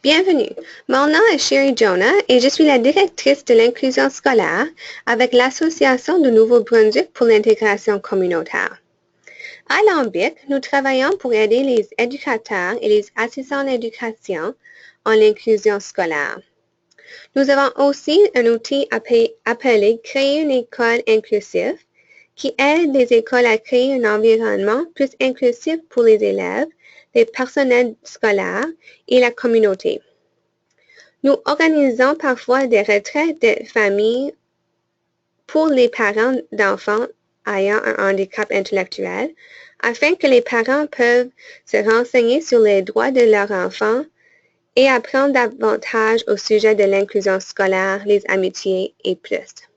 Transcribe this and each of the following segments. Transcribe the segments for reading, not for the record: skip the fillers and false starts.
Bienvenue. Mon nom est Sherry Jonah et je suis la directrice de l'inclusion scolaire avec l'Association du Nouveau-Brunswick pour l'intégration communautaire. À Lambic, nous travaillons pour aider les éducateurs et les assistants d'éducation en l'inclusion scolaire. Nous avons aussi un outil appelé Créer une école inclusive qui aide les écoles à créer un environnement plus inclusif pour les élèves, les personnels scolaires et la communauté. Nous organisons parfois des retraites de famille pour les parents d'enfants ayant un handicap intellectuel afin que les parents peuvent se renseigner sur les droits de leurs enfants et apprendre davantage au sujet de l'inclusion scolaire, les amitiés et plus.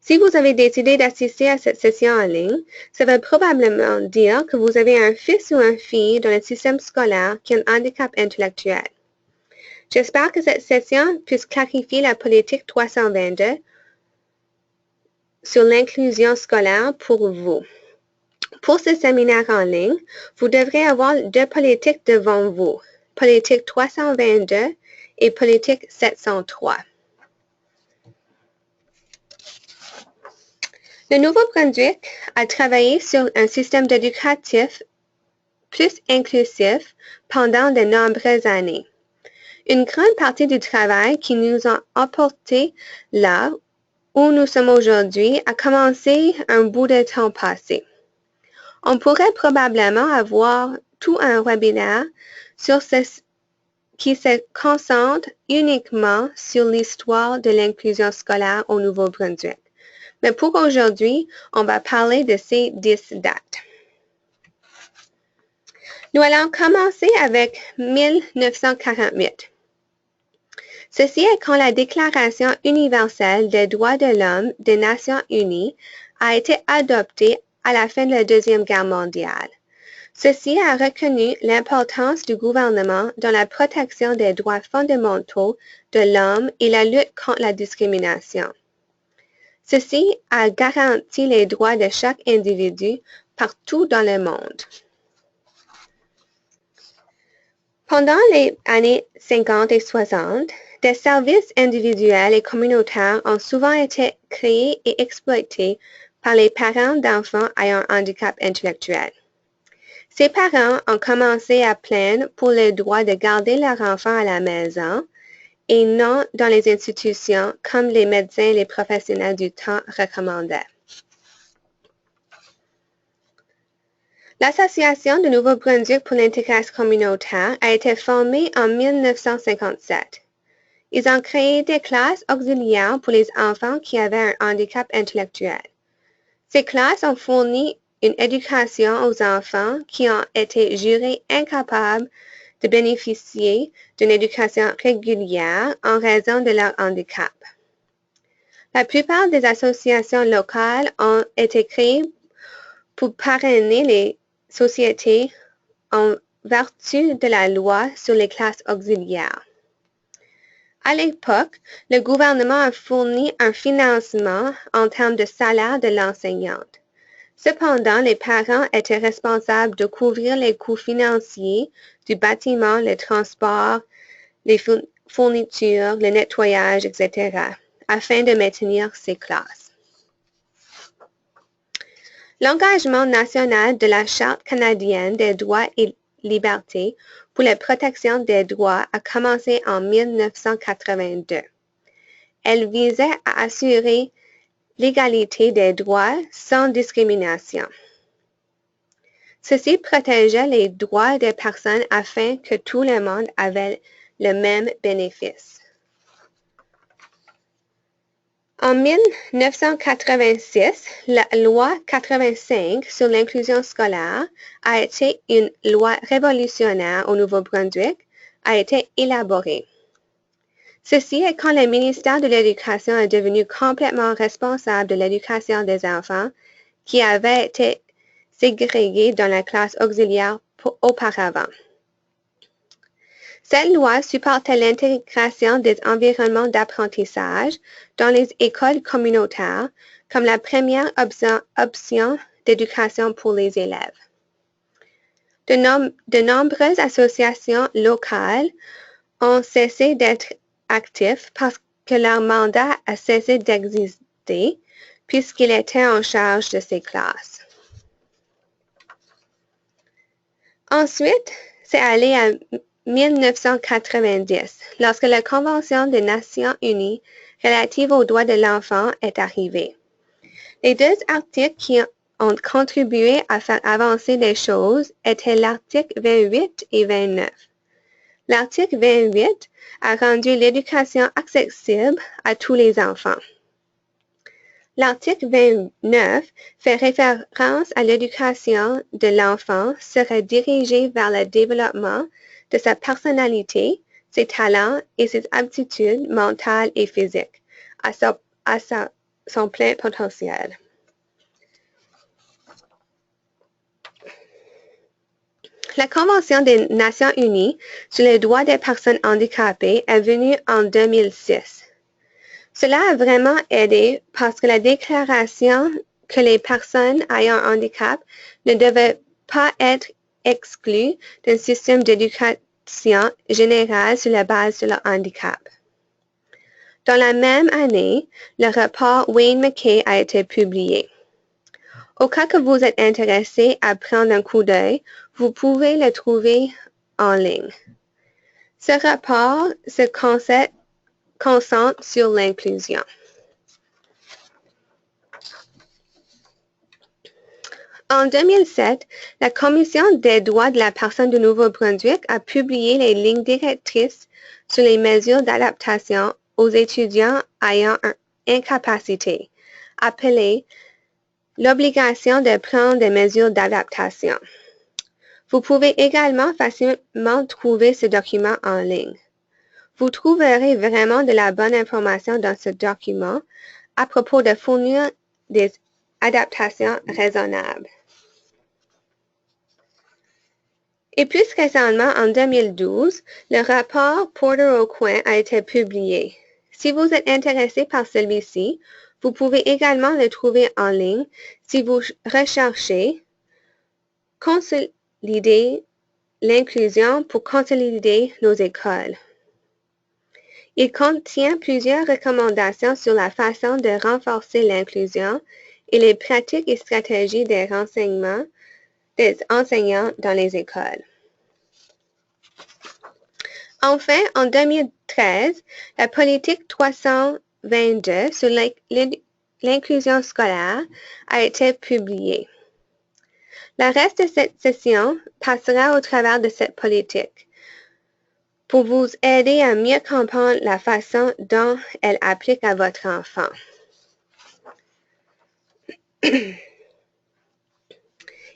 Si vous avez décidé d'assister à cette session en ligne, ça veut probablement dire que vous avez un fils ou une fille dans le système scolaire qui a un handicap intellectuel. J'espère que cette session puisse clarifier la politique 322 sur l'inclusion scolaire pour vous. Pour ce séminaire en ligne, vous devrez avoir deux politiques devant vous, politique 322 et politique 703. Le Nouveau-Brunswick a travaillé sur un système éducatif plus inclusif pendant de nombreuses années. Une grande partie du travail qui nous a apporté là où nous sommes aujourd'hui a commencé un bout de temps passé. On pourrait probablement avoir tout un webinaire sur ce qui se concentre uniquement sur l'histoire de l'inclusion scolaire au Nouveau-Brunswick. Mais pour aujourd'hui, on va parler de ces 10 dates. Nous allons commencer avec 1948. Ceci est quand la Déclaration universelle des droits de l'homme des Nations unies a été adoptée à la fin de la Deuxième Guerre mondiale. Ceci a reconnu l'importance du gouvernement dans la protection des droits fondamentaux de l'homme et la lutte contre la discrimination. Ceci a garanti les droits de chaque individu partout dans le monde. Pendant les années 50 et 60, des services individuels et communautaires ont souvent été créés et exploités par les parents d'enfants ayant un handicap intellectuel. Ces parents ont commencé à plaindre pour le droit de garder leur enfant à la maison et non dans les institutions comme les médecins et les professionnels du temps recommandaient. L'Association du Nouveau-Brunswick pour l'intégration communautaire a été formée en 1957. Ils ont créé des classes auxiliaires pour les enfants qui avaient un handicap intellectuel. Ces classes ont fourni une éducation aux enfants qui ont été jugés incapables de bénéficier d'une éducation régulière en raison de leur handicap. La plupart des associations locales ont été créées pour parrainer les sociétés en vertu de la loi sur les classes auxiliaires. À l'époque, le gouvernement a fourni un financement en termes de salaire de l'enseignante. Cependant, les parents étaient responsables de couvrir les coûts financiers du bâtiment, le transport, les fournitures, le nettoyage, etc., afin de maintenir ces classes. L'engagement national de la Charte canadienne des droits et libertés pour la protection des droits a commencé en 1982. Elle visait à assurer l'égalité des droits sans discrimination. Ceci protégeait les droits des personnes afin que tout le monde avait le même bénéfice. En 1986, la loi 85 sur l'inclusion scolaire a été une loi révolutionnaire au Nouveau-Brunswick, a été élaborée. Ceci est quand le ministère de l'Éducation est devenu complètement responsable de l'éducation des enfants qui avaient été ségrégés dans la classe auxiliaire auparavant. Cette loi supportait l'intégration des environnements d'apprentissage dans les écoles communautaires comme la première option d'éducation pour les élèves. De nombreuses associations locales ont cessé d'être actifs parce que leur mandat a cessé d'exister puisqu'il était en charge de ces classes. Ensuite, c'est allé à 1990, lorsque la Convention des Nations Unies relative aux droits de l'enfant est arrivée. Les deux articles qui ont contribué à faire avancer les choses étaient l'article 28 et 29. L'article 28 a rendu l'éducation accessible à tous les enfants. L'article 29 fait référence à l'éducation de l'enfant serait dirigée vers le développement de sa personnalité, ses talents et ses aptitudes mentales et physiques à son plein potentiel. La Convention des Nations Unies sur les droits des personnes handicapées est venue en 2006. Cela a vraiment aidé parce que la déclaration que les personnes ayant un handicap ne devaient pas être exclues d'un système d'éducation générale sur la base de leur handicap. Dans la même année, le rapport Wayne McKay a été publié. Au cas que vous êtes intéressé à prendre un coup d'œil, vous pouvez le trouver en ligne. Ce rapport se concentre sur l'inclusion. En 2007, la Commission des droits de la personne du Nouveau-Brunswick a publié les lignes directrices sur les mesures d'adaptation aux étudiants ayant une incapacité, appelées l'obligation de prendre des mesures d'adaptation. Vous pouvez également facilement trouver ce document en ligne. Vous trouverez vraiment de la bonne information dans ce document à propos de fournir des adaptations raisonnables. Et plus récemment, en 2012, le rapport Porter au coin a été publié. Si vous êtes intéressé par celui-ci, vous pouvez également le trouver en ligne si vous recherchez « Consolider l'inclusion pour consolider nos écoles ». Il contient plusieurs recommandations sur la façon de renforcer l'inclusion et les pratiques et stratégies des enseignants dans les écoles. Enfin, en 2013, la politique 322 sur l'inclusion scolaire a été publiée. Le reste de cette session passera au travers de cette politique pour vous aider à mieux comprendre la façon dont elle applique à votre enfant.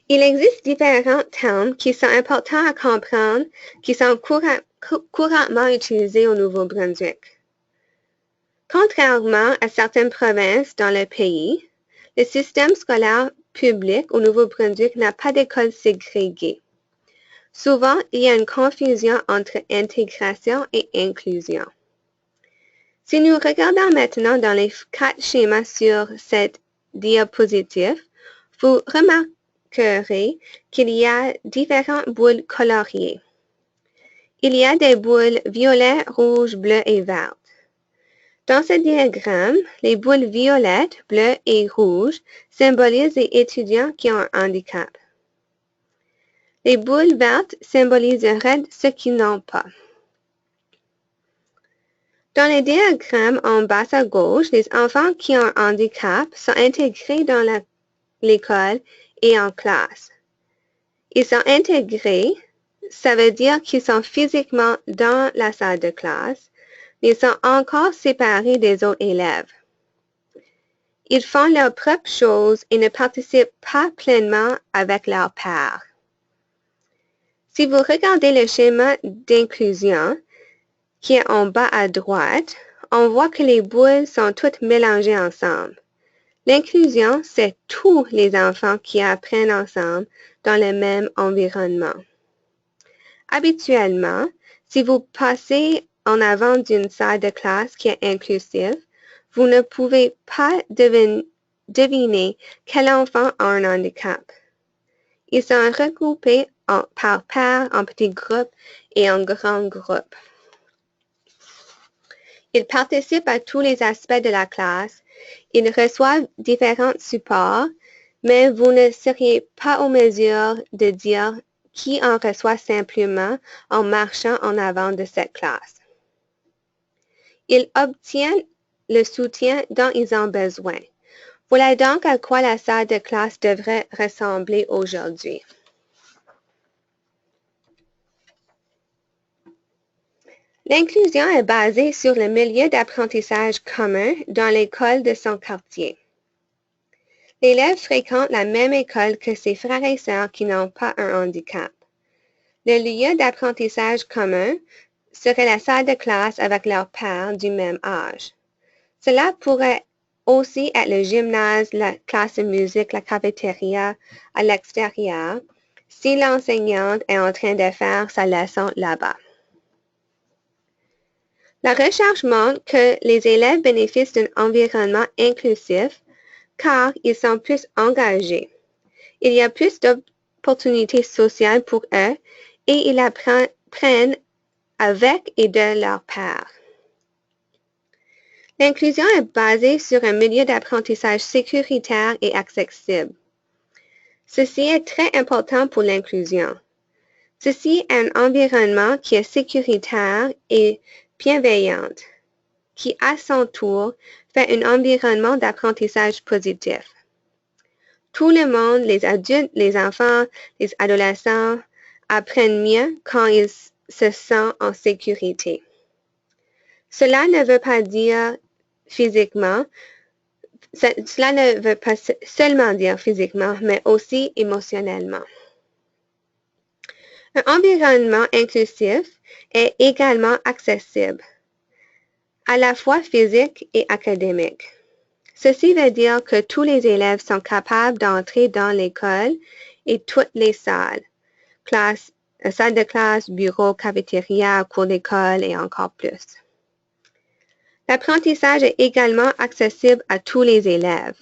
Il existe différents termes qui sont importants à comprendre, qui sont couramment utilisés au Nouveau-Brunswick. Contrairement à certaines provinces dans le pays, le système scolaire public au Nouveau-Brunswick n'a pas d'école ségrégée. Souvent, il y a une confusion entre intégration et inclusion. Si nous regardons maintenant dans les 4 schémas sur cette diapositive, vous remarquerez qu'il y a différentes boules coloriées. Il y a des boules violet, rouge, bleu et vertes. Dans ce diagramme, les boules violettes, bleues et rouges symbolisent les étudiants qui ont un handicap. Les boules vertes symboliseraient ceux qui n'ont pas. Dans les diagrammes en bas à gauche, les enfants qui ont un handicap sont intégrés dans l'école et en classe. Ils sont intégrés, ça veut dire qu'ils sont physiquement dans la salle de classe, mais ils sont encore séparés des autres élèves. Ils font leurs propres choses et ne participent pas pleinement avec leurs pairs. Si vous regardez le schéma d'inclusion, qui est en bas à droite, on voit que les boules sont toutes mélangées ensemble. L'inclusion, c'est tous les enfants qui apprennent ensemble dans le même environnement. Habituellement, si vous passez en avant d'une salle de classe qui est inclusive, vous ne pouvez pas deviner quel enfant a un handicap. Ils sont regroupés par paires, en petits groupes et en grands groupes. Ils participent à tous les aspects de la classe. Ils reçoivent différents supports, mais vous ne seriez pas en mesure de dire qui en reçoit simplement en marchant en avant de cette classe. Ils obtiennent le soutien dont ils ont besoin. Voilà donc à quoi la salle de classe devrait ressembler aujourd'hui. L'inclusion est basée sur le milieu d'apprentissage commun dans l'école de son quartier. L'élève fréquente la même école que ses frères et sœurs qui n'ont pas un handicap. Le lieu d'apprentissage commun serait la salle de classe avec leurs pairs du même âge. Cela pourrait aussi être le gymnase, la classe de musique, la cafétéria à l'extérieur, si l'enseignante est en train de faire sa leçon là-bas. La recherche montre que les élèves bénéficient d'un environnement inclusif car ils sont plus engagés. Il y a plus d'opportunités sociales pour eux et ils apprennent avec et de leurs pairs. L'inclusion est basée sur un milieu d'apprentissage sécuritaire et accessible. Ceci est très important pour l'inclusion. Ceci est un environnement qui est sécuritaire et bienveillant, qui à son tour fait un environnement d'apprentissage positif. Tout le monde, les adultes, les enfants, les adolescents, apprennent mieux quand ils se sentent en sécurité. Cela ne veut pas dire physiquement, cela ne veut pas seulement dire physiquement, mais aussi émotionnellement. Un environnement inclusif est également accessible, à la fois physique et académique. Ceci veut dire que tous les élèves sont capables d'entrer dans l'école et toutes les salles, salle de classe, bureau, cafétéria, cours d'école et encore plus. L'apprentissage est également accessible à tous les élèves.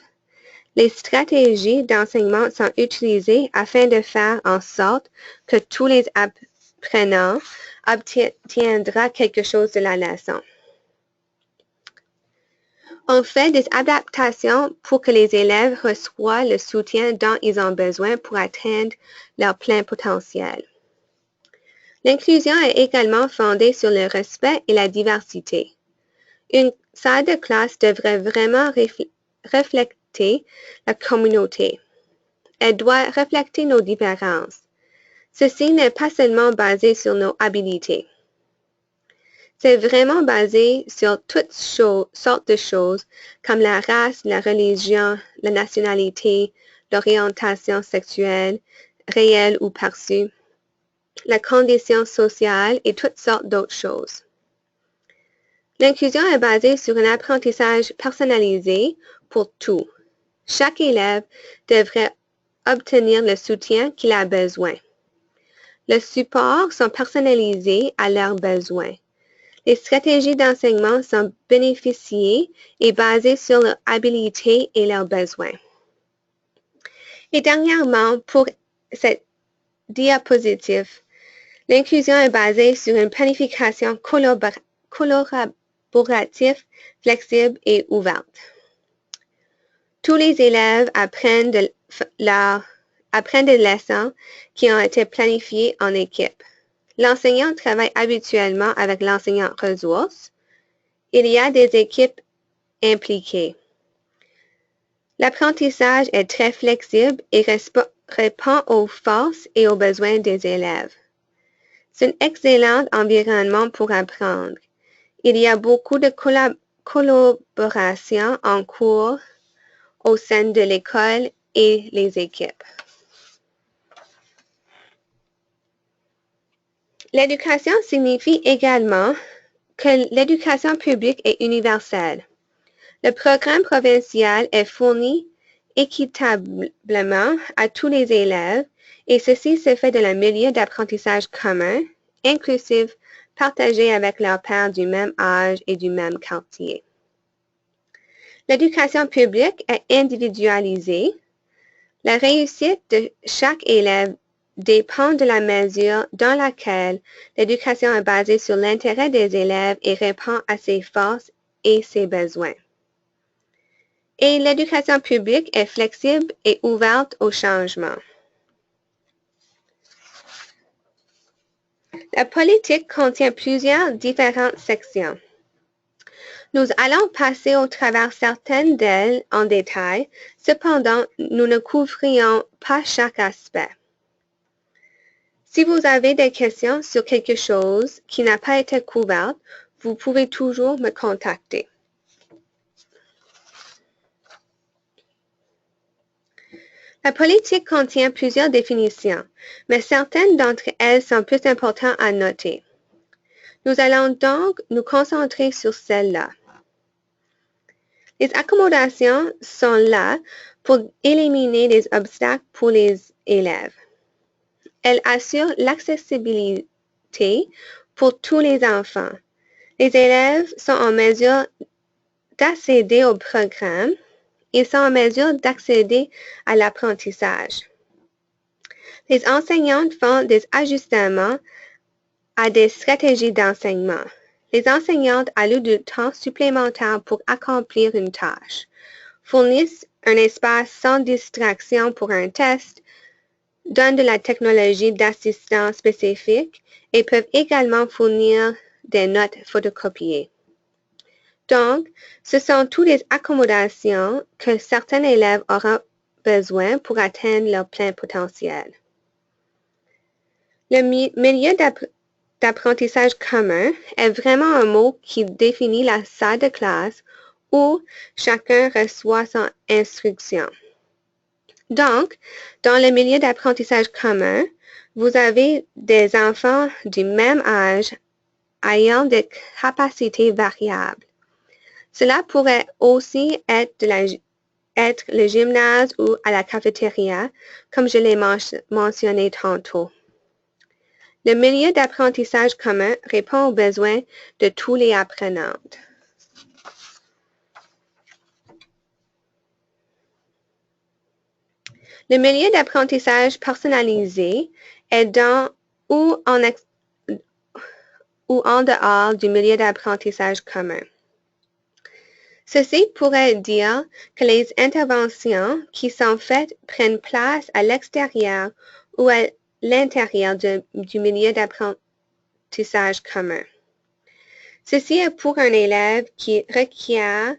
Les stratégies d'enseignement sont utilisées afin de faire en sorte que tous les apprenants obtiendront quelque chose de la leçon. On fait des adaptations pour que les élèves reçoivent le soutien dont ils ont besoin pour atteindre leur plein potentiel. L'inclusion est également fondée sur le respect et la diversité. Une salle de classe devrait vraiment refléter la communauté. Elle doit refléter nos différences. Ceci n'est pas seulement basé sur nos habilités. C'est vraiment basé sur toutes sortes de choses comme la race, la religion, la nationalité, l'orientation sexuelle, réelle ou perçue, la condition sociale et toutes sortes d'autres choses. L'inclusion est basée sur un apprentissage personnalisé pour tout. Chaque élève devrait obtenir le soutien qu'il a besoin. Les supports sont personnalisés à leurs besoins. Les stratégies d'enseignement sont bénéficiées et basées sur leurs habilités et leurs besoins. Et dernièrement, pour cette diapositive, l'inclusion est basée sur une planification collaborative, flexible et ouverte. Tous les élèves apprennent des leçons qui ont été planifiées en équipe. L'enseignant travaille habituellement avec l'enseignant ressources. Il y a des équipes impliquées. L'apprentissage est très flexible et répond aux forces et aux besoins des élèves. C'est un excellent environnement pour apprendre. Il y a beaucoup de collaboration en cours au sein de l'école et les équipes. L'éducation signifie également que l'éducation publique est universelle. Le programme provincial est fourni équitablement à tous les élèves et ceci se fait dans un milieu d'apprentissage commun, inclusif, partagé avec leurs pairs du même âge et du même quartier. L'éducation publique est individualisée. La réussite de chaque élève dépend de la mesure dans laquelle l'éducation est basée sur l'intérêt des élèves et répond à ses forces et ses besoins. Et l'éducation publique est flexible et ouverte au changement. La politique contient plusieurs différentes sections. Nous allons passer au travers certaines d'elles en détail, cependant, nous ne couvrirons pas chaque aspect. Si vous avez des questions sur quelque chose qui n'a pas été couvert, vous pouvez toujours me contacter. La politique contient plusieurs définitions, mais certaines d'entre elles sont plus importantes à noter. Nous allons donc nous concentrer sur celles-là. Les accommodations sont là pour éliminer les obstacles pour les élèves. Elles assurent l'accessibilité pour tous les enfants. Les élèves sont en mesure d'accéder au programme. Ils sont en mesure d'accéder à l'apprentissage. Les enseignants font des ajustements à des stratégies d'enseignement. Les enseignantes allouent du temps supplémentaire pour accomplir une tâche, fournissent un espace sans distraction pour un test, donnent de la technologie d'assistance spécifique et peuvent également fournir des notes photocopiées. Donc, ce sont toutes les accommodations que certains élèves auront besoin pour atteindre leur plein potentiel. Le milieu d'apprentissage commun est vraiment un mot qui définit la salle de classe où chacun reçoit son instruction. Donc, dans le milieu d'apprentissage commun, vous avez des enfants du même âge ayant des capacités variables. Cela pourrait aussi être le gymnase ou à la cafétéria, comme je l'ai mentionné tantôt. Le milieu d'apprentissage commun répond aux besoins de tous les apprenants. Le milieu d'apprentissage personnalisé est dans ou en dehors du milieu d'apprentissage commun. Ceci pourrait dire que les interventions qui sont faites prennent place à l'extérieur ou à l'intérieur du milieu d'apprentissage commun. Ceci est pour un élève qui requiert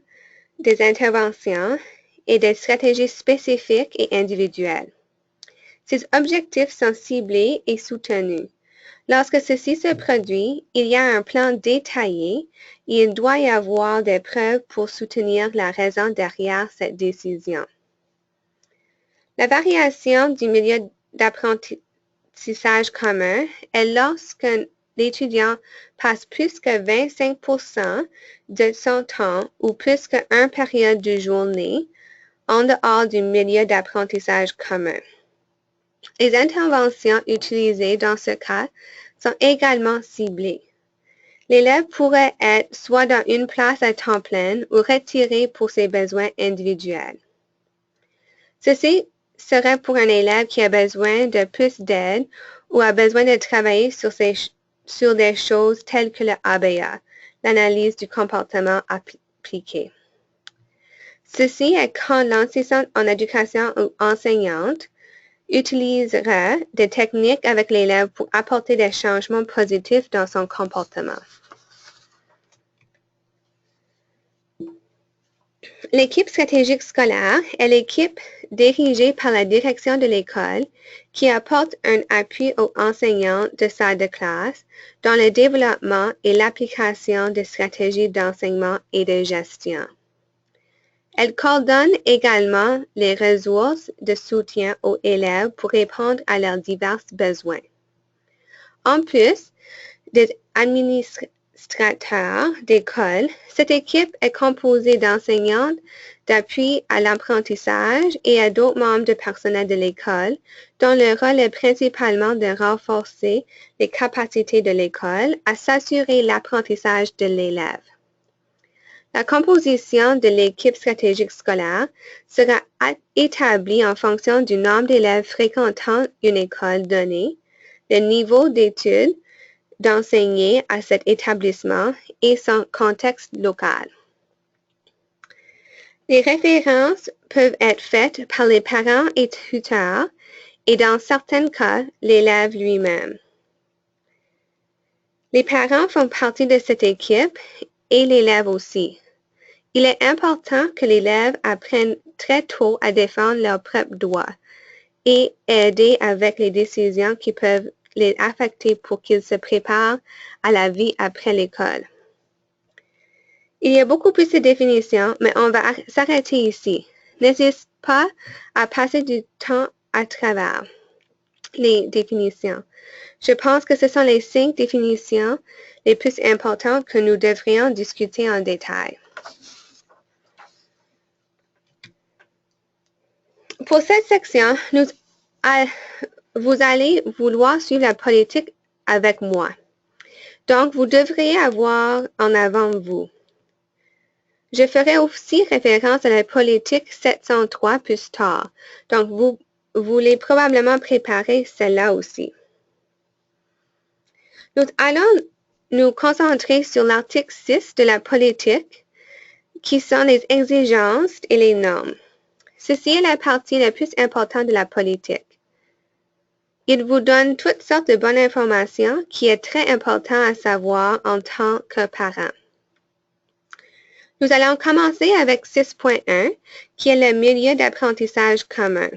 des interventions et des stratégies spécifiques et individuelles. Ces objectifs sont ciblés et soutenus. Lorsque ceci se produit, il y a un plan détaillé et il doit y avoir des preuves pour soutenir la raison derrière cette décision. La variation du milieu d'apprentissage commun est lorsque l'étudiant passe plus que 25% de son temps ou plus qu'une période de journée en dehors du milieu d'apprentissage commun. Les interventions utilisées dans ce cas sont également ciblées. L'élève pourrait être soit dans une place à temps plein ou retiré pour ses besoins individuels. Ceci serait pour un élève qui a besoin de plus d'aide ou a besoin de travailler sur des choses telles que le ABA, l'analyse du comportement appliqué. Ceci est quand l'enseignant en éducation ou enseignante utilisera des techniques avec l'élève pour apporter des changements positifs dans son comportement. L'équipe stratégique scolaire est l'équipe dirigée par la direction de l'école qui apporte un appui aux enseignants de salle de classe dans le développement et l'application de stratégies d'enseignement et de gestion. Elle coordonne également les ressources de soutien aux élèves pour répondre à leurs divers besoins. En plus des administrateurs d'école, cette équipe est composée d'enseignants d'appui à l'apprentissage et à d'autres membres du personnel de l'école, dont le rôle est principalement de renforcer les capacités de l'école à s'assurer l'apprentissage de l'élève. La composition de l'équipe stratégique scolaire sera établie en fonction du nombre d'élèves fréquentant une école donnée, le niveau d'études d'enseigner à cet établissement et son contexte local. Les références peuvent être faites par les parents et tuteurs et dans certains cas, l'élève lui-même. Les parents font partie de cette équipe et l'élève aussi. Il est important que l'élève apprenne très tôt à défendre leurs propres droits et aider avec les décisions qui peuvent les affecter pour qu'ils se préparent à la vie après l'école. Il y a beaucoup plus de définitions, mais on va s'arrêter ici. N'hésite pas à passer du temps à travers les définitions. Je pense que ce sont les 5 définitions les plus importantes que nous devrions discuter en détail. Pour cette section, vous allez vouloir suivre la politique avec moi. Donc, vous devriez avoir en avant vous. Je ferai aussi référence à la politique 703 plus tard. Donc, vous voulez probablement préparer celle-là aussi. Nous allons nous concentrer sur l'article 6 de la politique, qui sont les exigences et les normes. Ceci est la partie la plus importante de la politique. Il vous donne toutes sortes de bonnes informations qui est très important à savoir en tant que parent. Nous allons commencer avec 6.1, qui est le milieu d'apprentissage commun.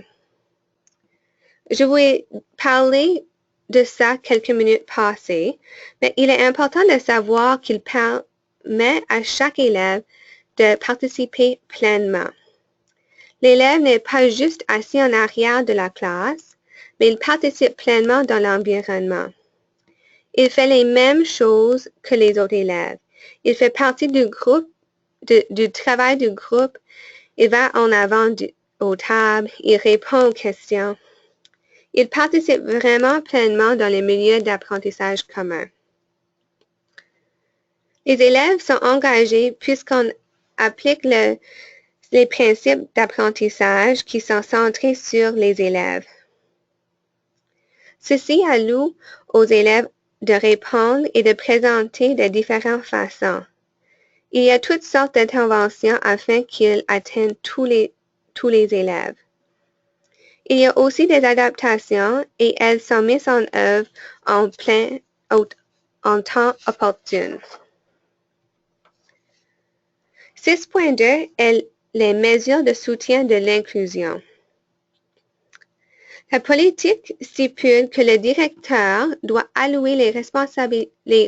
Je vous ai parlé de ça quelques minutes passées, mais il est important de savoir qu'il permet à chaque élève de participer pleinement. L'élève n'est pas juste assis en arrière de la classe, mais il participe pleinement dans l'environnement. Il fait les mêmes choses que les autres élèves. Il fait partie du groupe, du travail du groupe. Il va en avant aux tables. Il répond aux questions. Il participe vraiment pleinement dans les milieux d'apprentissage commun. Les élèves sont engagés puisqu'on applique les principes d'apprentissage qui sont centrés sur les élèves. Ceci alloue aux élèves de répondre et de présenter de différentes façons. Il y a toutes sortes d'interventions afin qu'ils atteignent tous les élèves. Il y a aussi des adaptations et elles sont mises en œuvre en temps opportun. 6.2 est les mesures de soutien de l'inclusion. La politique stipule que le directeur doit allouer les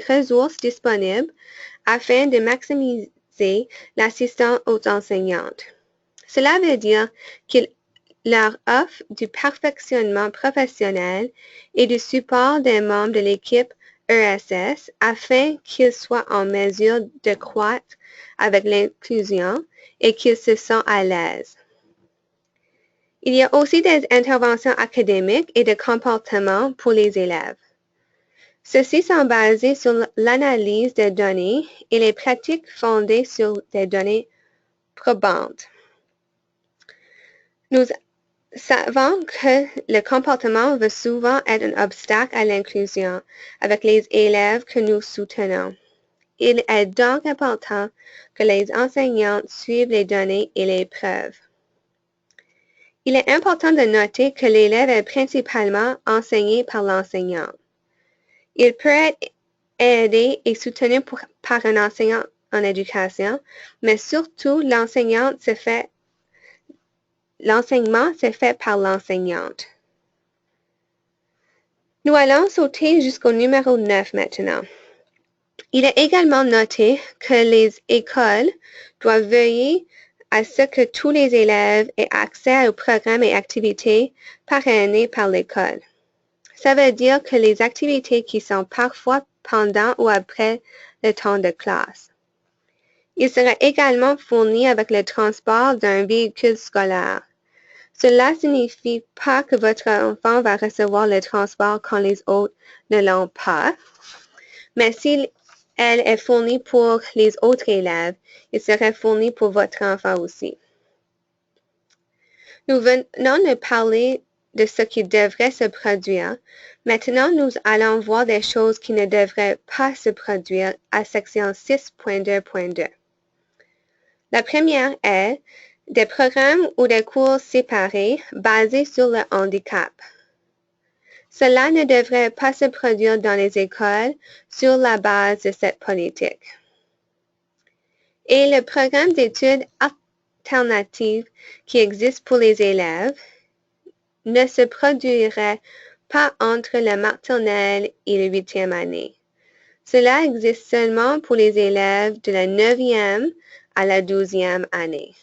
ressources disponibles afin de maximiser l'assistance aux enseignantes. Cela veut dire qu'il leur offre du perfectionnement professionnel et du support des membres de l'équipe ESS afin qu'ils soient en mesure de croître avec l'inclusion et qu'ils se sentent à l'aise. Il y a aussi des interventions académiques et de comportement pour les élèves. Ceux-ci sont basés sur l'analyse des données et les pratiques fondées sur des données probantes. Nous savons que le comportement va souvent être un obstacle à l'inclusion avec les élèves que nous soutenons. Il est donc important que les enseignants suivent les données et les preuves. Il est important de noter que l'élève est principalement enseigné par l'enseignant. Il peut être aidé et soutenu par un enseignant en éducation, mais surtout l'enseignement se fait par l'enseignante. Nous allons sauter jusqu'au numéro 9 maintenant. Il est également noté que les écoles doivent veiller à ce que tous les élèves aient accès aux programmes et activités parrainés par l'école. Ça veut dire que les activités qui sont parfois pendant ou après le temps de classe. Il sera également fourni avec le transport d'un véhicule scolaire. Cela ne signifie pas que votre enfant va recevoir le transport quand les autres ne l'ont pas, mais s'il elle est fournie pour les autres élèves, il serait fourni pour votre enfant aussi. Nous venons de parler de ce qui devrait se produire. Maintenant, nous allons voir des choses qui ne devraient pas se produire à section 6.2.2. La première est des programmes ou des cours séparés basés sur le handicap. Cela ne devrait pas se produire dans les écoles sur la base de cette politique. Et le programme d'études alternatives qui existe pour les élèves ne se produirait pas entre la maternelle et la 8e année. Cela existe seulement pour les élèves de la 9e à la 12e année.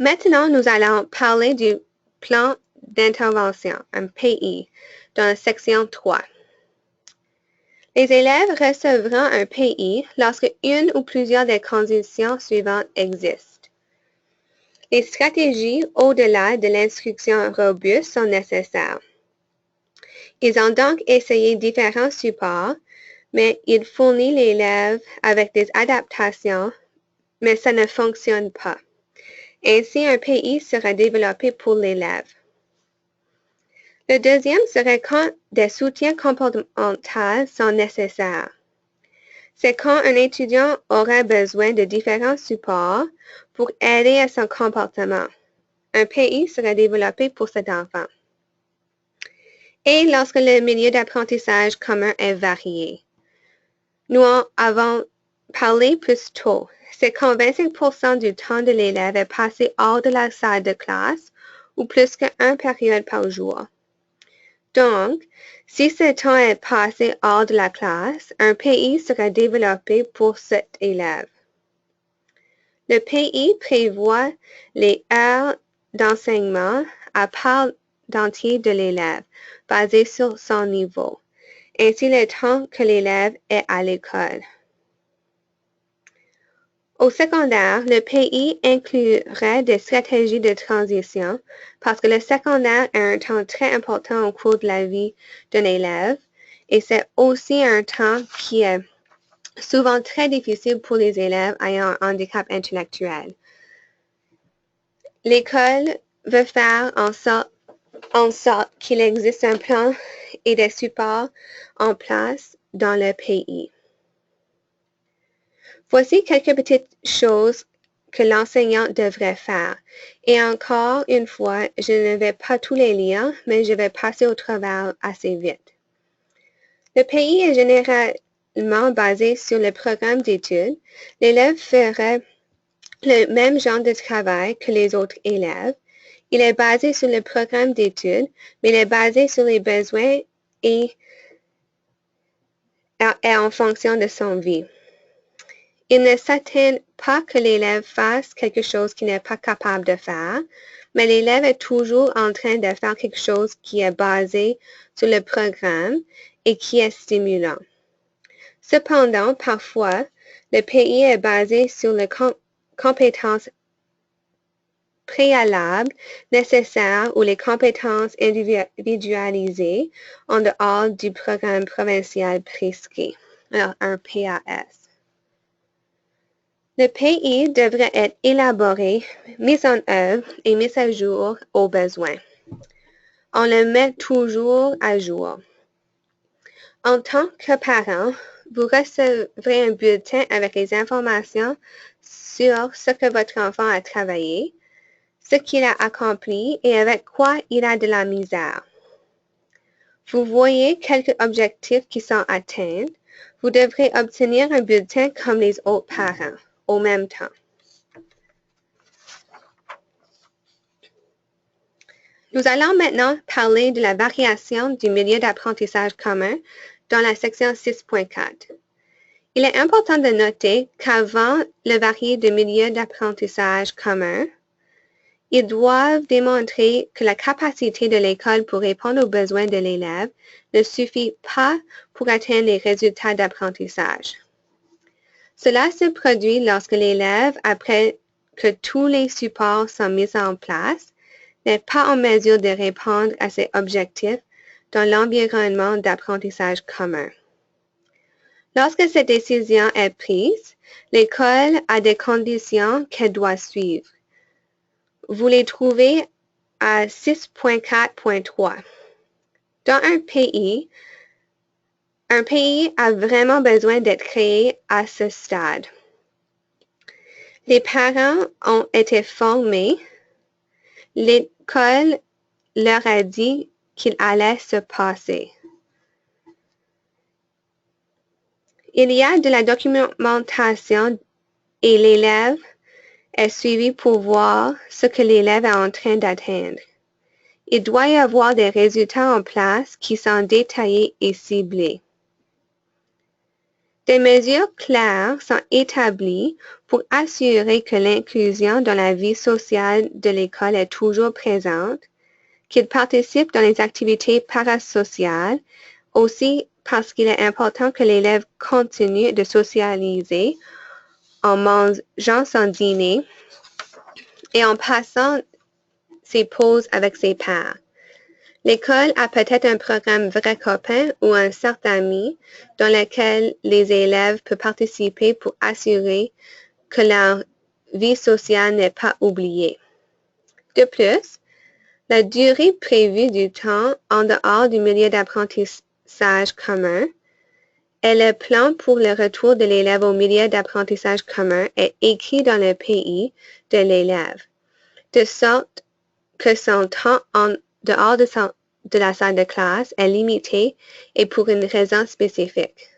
Maintenant, nous allons parler du plan d'intervention, un PI, dans la section 3. Les élèves recevront un PI lorsque une ou plusieurs des conditions suivantes existent. Les stratégies au-delà de l'instruction robuste sont nécessaires. Ils ont donc essayé différents supports, mais ils fournissent l'élève avec des adaptations, mais ça ne fonctionne pas. Ainsi, un PI sera développé pour l'élève. Le deuxième serait quand des soutiens comportementaux sont nécessaires. C'est quand un étudiant aura besoin de différents supports pour aider à son comportement. Un PI sera développé pour cet enfant. Et lorsque le milieu d'apprentissage commun est varié. Nous en avons parlé plus tôt. C'est quand 25% du temps de l'élève est passé hors de la salle de classe ou plus qu'une période par jour. Donc, si ce temps est passé hors de la classe, un PI sera développé pour cet élève. Le PI prévoit les heures d'enseignement à part entière de l'élève, basées sur son niveau, ainsi le temps que l'élève est à l'école. Au secondaire, le PI inclurait des stratégies de transition parce que le secondaire est un temps très important au cours de la vie d'un élève et c'est aussi un temps qui est souvent très difficile pour les élèves ayant un handicap intellectuel. L'école veut faire en sorte qu'il existe un plan et des supports en place dans le PI. Voici quelques petites choses que l'enseignant devrait faire. Et encore une fois, je ne vais pas tous les lire, mais je vais passer au travers assez vite. Le PI est généralement basé sur le programme d'études. L'élève ferait le même genre de travail que les autres élèves. Il est basé sur le programme d'études, mais il est basé sur les besoins et en fonction de son vie. Il ne s'attend pas que l'élève fasse quelque chose qu'il n'est pas capable de faire, mais l'élève est toujours en train de faire quelque chose qui est basé sur le programme et qui est stimulant. Cependant, parfois, le PI est basé sur les compétences préalables nécessaires ou les compétences individualisées en dehors du programme provincial prescrit, alors un PAS. Le PI devrait être élaboré, mis en œuvre et mis à jour aux besoins. On le met toujours à jour. En tant que parent, vous recevrez un bulletin avec les informations sur ce que votre enfant a travaillé, ce qu'il a accompli et avec quoi il a de la misère. Vous voyez quelques objectifs qui sont atteints. Vous devrez obtenir un bulletin comme les autres parents. Au même temps. Nous allons maintenant parler de la variation du milieu d'apprentissage commun dans la section 6.4. Il est important de noter qu'avant le varier de milieu d'apprentissage commun, ils doivent démontrer que la capacité de l'école pour répondre aux besoins de l'élève ne suffit pas pour atteindre les résultats d'apprentissage. Cela se produit lorsque l'élève, après que tous les supports sont mis en place, n'est pas en mesure de répondre à ses objectifs dans l'environnement d'apprentissage commun. Lorsque cette décision est prise, l'école a des conditions qu'elle doit suivre. Vous les trouvez à 6.4.3. Dans un pays a vraiment besoin d'être créé à ce stade. Les parents ont été formés. L'école leur a dit qu'il allait se passer. Il y a de la documentation et l'élève est suivi pour voir ce que l'élève est en train d'atteindre. Il doit y avoir des résultats en place qui sont détaillés et ciblés. Des mesures claires sont établies pour assurer que l'inclusion dans la vie sociale de l'école est toujours présente, qu'il participe dans les activités parasociales, aussi parce qu'il est important que l'élève continue de socialiser en mangeant son dîner et en passant ses pauses avec ses pairs. L'école a peut-être un programme Vrai Copain ou un cercle d'amis dans lequel les élèves peuvent participer pour assurer que leur vie sociale n'est pas oubliée. De plus, la durée prévue du temps en dehors du milieu d'apprentissage commun et le plan pour le retour de l'élève au milieu d'apprentissage commun est écrit dans le pays de l'élève, de sorte que son temps en dehors de la salle de classe est limité et pour une raison spécifique.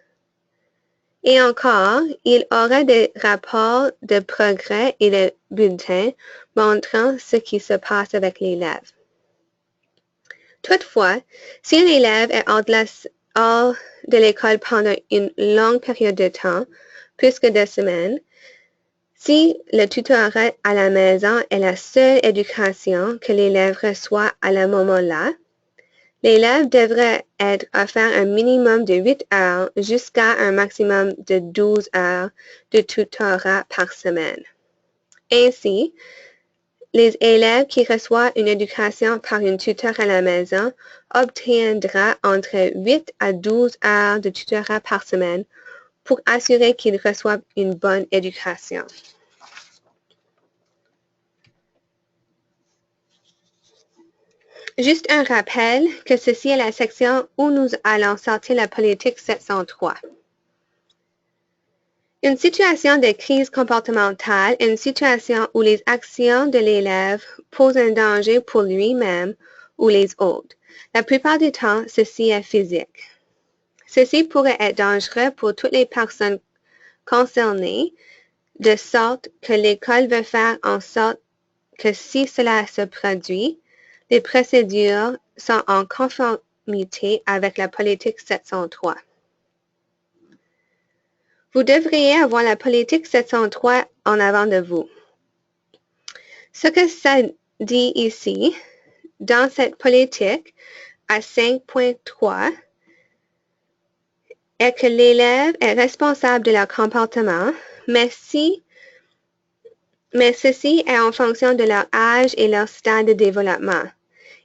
Et encore, il aura des rapports de progrès et des bulletins montrant ce qui se passe avec l'élève. Toutefois, si un élève est hors de l'école pendant une longue période de temps, plus que 2 semaines, si le tutorat à la maison est la seule éducation que l'élève reçoit à ce moment-là, l'élève devrait être offert un minimum de 8 heures jusqu'à un maximum de 12 heures de tutorat par semaine. Ainsi, les élèves qui reçoivent une éducation par une tuteur à la maison obtiendront entre 8 à 12 heures de tutorat par semaine pour assurer qu'ils reçoivent une bonne éducation. Juste un rappel que ceci est la section où nous allons sortir la politique 703. Une situation de crise comportementale est une situation où les actions de l'élève posent un danger pour lui-même ou les autres. La plupart du temps, ceci est physique. Ceci pourrait être dangereux pour toutes les personnes concernées, de sorte que l'école veut faire en sorte que si cela se produit, les procédures sont en conformité avec la politique 703. Vous devriez avoir la politique 703 en avant de vous. Ce que ça dit ici, dans cette politique, à 5.3, est que l'élève est responsable de leur comportement, mais ceci est en fonction de leur âge et leur stade de développement,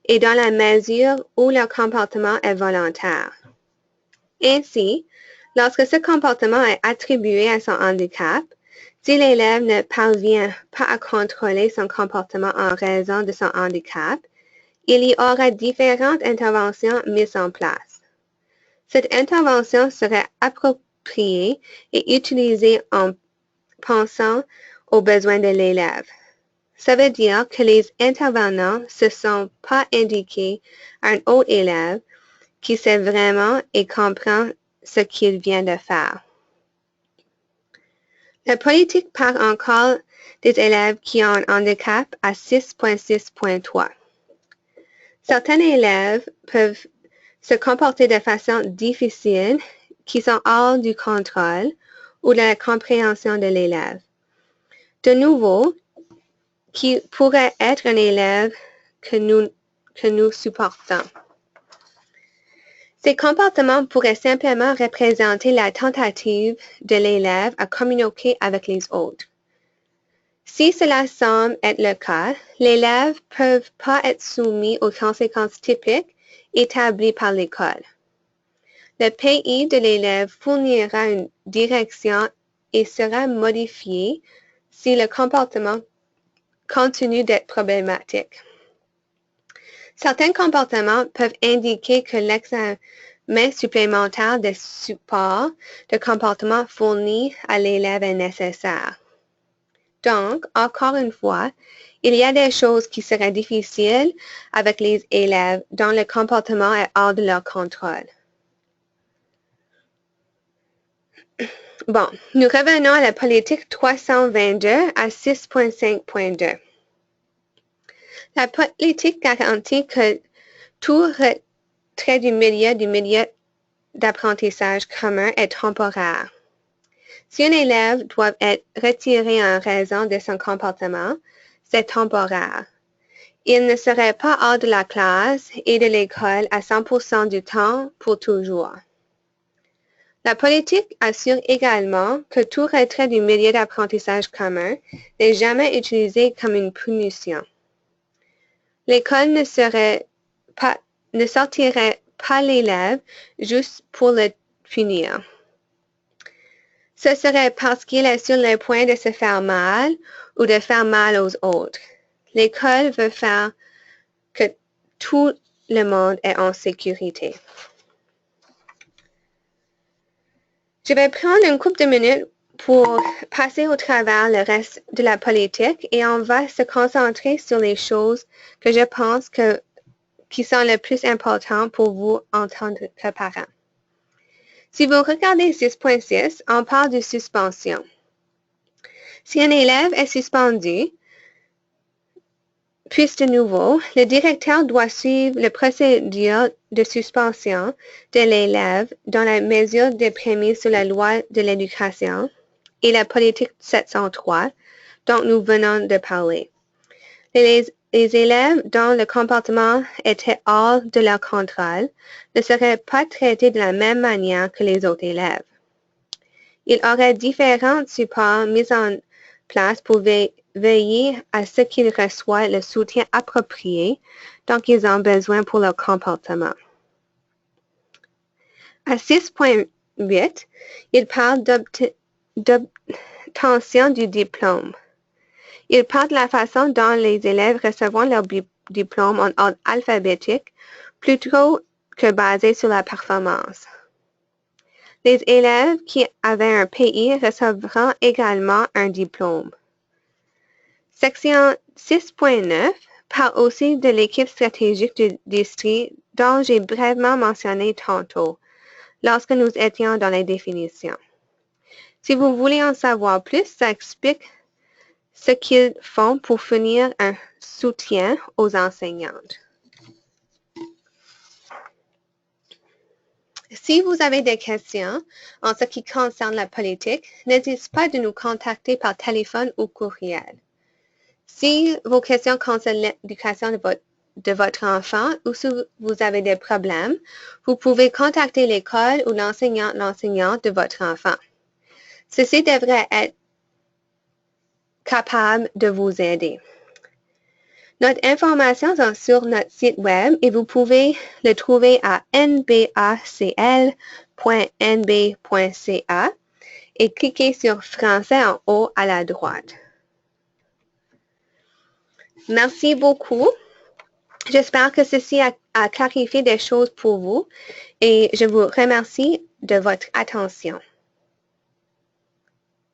et dans la mesure où leur comportement est volontaire. Ainsi, lorsque ce comportement est attribué à son handicap, si l'élève ne parvient pas à contrôler son comportement en raison de son handicap, il y aura différentes interventions mises en place. Cette intervention serait appropriée et utilisée en pensant aux besoins de l'élève. Ça veut dire que les intervenants ne se sont pas indiqués à un autre élève qui sait vraiment et comprend ce qu'il vient de faire. La politique parle encore des élèves qui ont un handicap à 6.6.3. Certains élèves peuvent se comporter de façon difficile qui sont hors du contrôle ou de la compréhension de l'élève. De nouveau, qui pourrait être un élève que nous supportons. Ces comportements pourraient simplement représenter la tentative de l'élève à communiquer avec les autres. Si cela semble être le cas, l'élève ne peut pas être soumis aux conséquences typiques établi par l'école. Le pays de l'élève fournira une direction et sera modifié si le comportement continue d'être problématique. Certains comportements peuvent indiquer que l'examen supplémentaire de support de comportement fourni à l'élève est nécessaire. Donc, encore une fois, il y a des choses qui seraient difficiles avec les élèves dont le comportement est hors de leur contrôle. Bon, nous revenons à la politique 322 à 6.5.2. La politique garantit que tout retrait du milieu d'apprentissage commun est temporaire. Si un élève doit être retiré en raison de son comportement, c'est temporaire. Il ne serait pas hors de la classe et de l'école à 100% du temps pour toujours. La politique assure également que tout retrait du milieu d'apprentissage commun n'est jamais utilisé comme une punition. L'école ne sortirait pas l'élève juste pour le punir. Ce serait parce qu'il est sur le point de se faire mal ou de faire mal aux autres. L'école veut faire que tout le monde est en sécurité. Je vais prendre une couple de minutes pour passer au travers le reste de la politique et on va se concentrer sur les choses que je pense qui sont les plus importantes pour vous en tant que parent. Si vous regardez 6.6, on parle de suspension. Si un élève est suspendu, puis de nouveau, le directeur doit suivre la procédure de suspension de l'élève dans la mesure des prémices sur la loi de l'éducation et la politique 703 dont nous venons de parler. Les élèves dont le comportement était hors de leur contrôle ne seraient pas traités de la même manière que les autres élèves. Il y aurait différents supports mis en place pour veiller à ce qu'ils reçoivent le soutien approprié dont ils ont besoin pour leur comportement. À 6.8, il parle d'obtention du diplôme. Il parle de la façon dont les élèves recevront leur diplôme en ordre alphabétique plutôt que basé sur la performance. Les élèves qui avaient un PI recevront également un diplôme. Section 6.9 parle aussi de l'équipe stratégique du district dont j'ai brièvement mentionné tantôt lorsque nous étions dans les définitions. Si vous voulez en savoir plus, ça explique ce qu'ils font pour fournir un soutien aux enseignantes. Si vous avez des questions en ce qui concerne la politique, n'hésitez pas de nous contacter par téléphone ou courriel. Si vos questions concernent l'éducation de votre enfant ou si vous avez des problèmes, vous pouvez contacter l'école ou l'enseignante de votre enfant. Ceci devrait être capable de vous aider. Notre information est sur notre site web et vous pouvez le trouver à nbacl.nb.ca et cliquez sur Français en haut à la droite. Merci beaucoup. J'espère que ceci a clarifié des choses pour vous et je vous remercie de votre attention.